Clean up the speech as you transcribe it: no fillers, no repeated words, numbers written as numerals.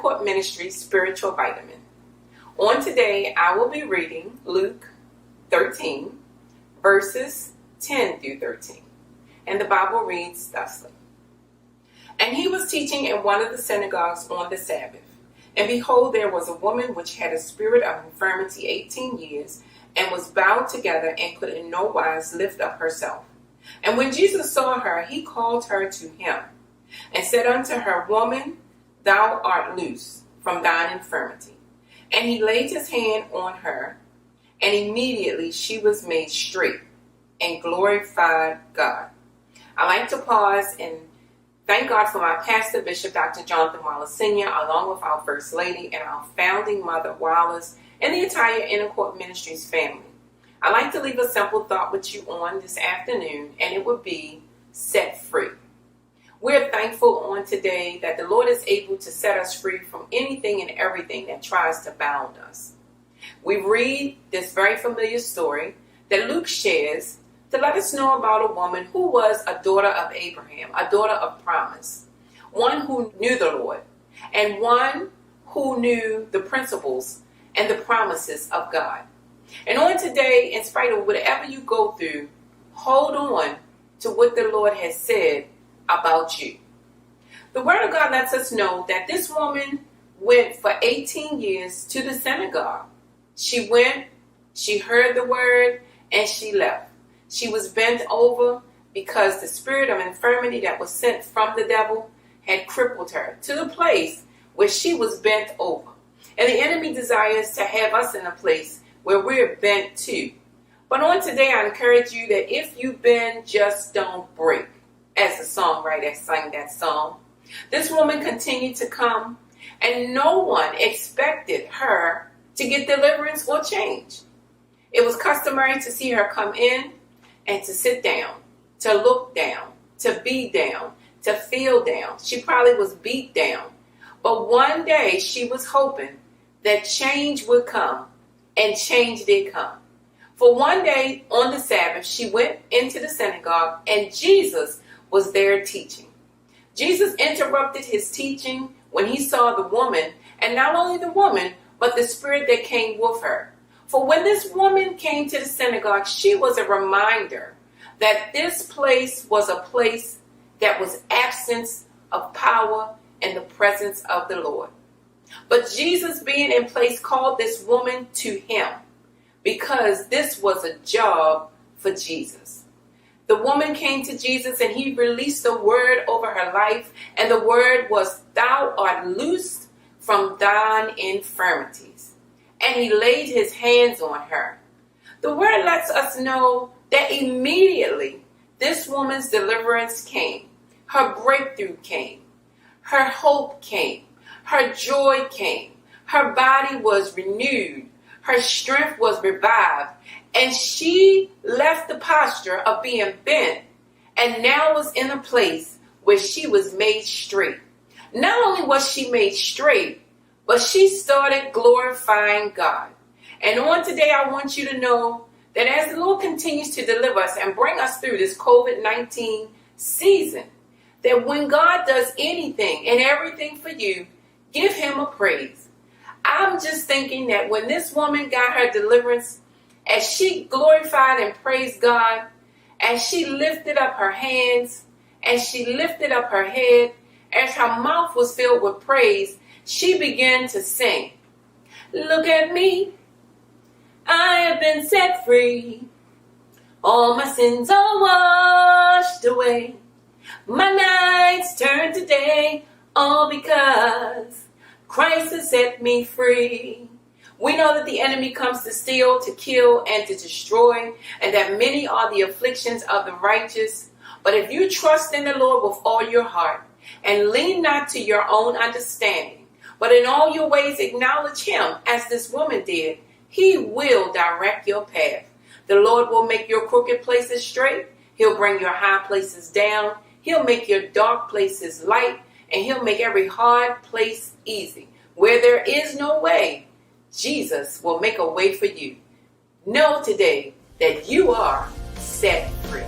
Court Ministry Spiritual Vitamin. On today, I will be reading Luke 13, verses 10 through 13. And the Bible reads thusly. And he was teaching in one of the synagogues on the Sabbath. And behold, there was a woman which had a spirit of infirmity 18 years, and was bowed together, and could in no wise lift up herself. And when Jesus saw her, he called her to him, and said unto her, Woman, thou art loose from thine infirmity. And he laid his hand on her, and immediately she was made straight, and glorified God. I like to pause and thank God for my pastor, Bishop Dr. Jonathan Wallace Sr., along with our First Lady and our founding mother, Wallace, and the entire Inner Court Ministries family. I'd like to leave a simple thought with you on this afternoon, and it would be set free. We're thankful on today that the Lord is able to set us free from anything and everything that tries to bound us. We read this very familiar story that Luke shares to let us know about a woman who was a daughter of Abraham, a daughter of promise, one who knew the Lord, and one who knew the principles and the promises of God. And on today, in spite of whatever you go through, hold on to what the Lord has said about you. The Word of God lets us know that this woman went for 18 years to the synagogue. She went, she heard the word, and she left. She was bent over because the spirit of infirmity that was sent from the devil had crippled her to the place where she was bent over. And the enemy desires to have us in a place where we're bent too. But on today, I encourage you that if you bend, just don't break, as the songwriter sang that song. This woman continued to come, and no one expected her to get deliverance or change. It was customary to see her come in and to sit down, to look down, to be down, to feel down. She probably was beat down. But one day she was hoping that change would come, and change did come. For one day on the Sabbath, she went into the synagogue, and Jesus was there teaching. Jesus interrupted his teaching when he saw the woman, and not only the woman, but the spirit that came with her. For when this woman came to the synagogue, she was a reminder that this place was a place that was absence of power and the presence of the Lord. But Jesus, being in place, called this woman to him because this was a job for Jesus. The woman came to Jesus, and he released a word over her life, and the word was, Thou art loosed from thine infirmities. And he laid his hands on her. The word lets us know that immediately this woman's deliverance came. Her breakthrough came. Her hope came. Her joy came. Her body was renewed. Her strength was revived. And she left the posture of being bent and now was in a place where she was made straight. Not only was she made straight, but she started glorifying God. And on today, I want you to know that as the Lord continues to deliver us and bring us through this COVID-19 season, that when God does anything and everything for you, give him a praise. I'm just thinking that when this woman got her deliverance, as she glorified and praised God, as she lifted up her hands, as she lifted up her head, as her mouth was filled with praise, she began to sing. Look at me, I have been set free. All my sins are washed away. My nights turn to day, all because Christ has set me free. We know that the enemy comes to steal, to kill, and to destroy, and that many are the afflictions of the righteous. But if you trust in the Lord with all your heart, and lean not to your own understanding, but in all your ways acknowledge him, as this woman did, he will direct your path. The Lord will make your crooked places straight. He'll bring your high places down. He'll make your dark places light, and he'll make every hard place easy. Where there is no way, Jesus will make a way for you. Know today that you are set free.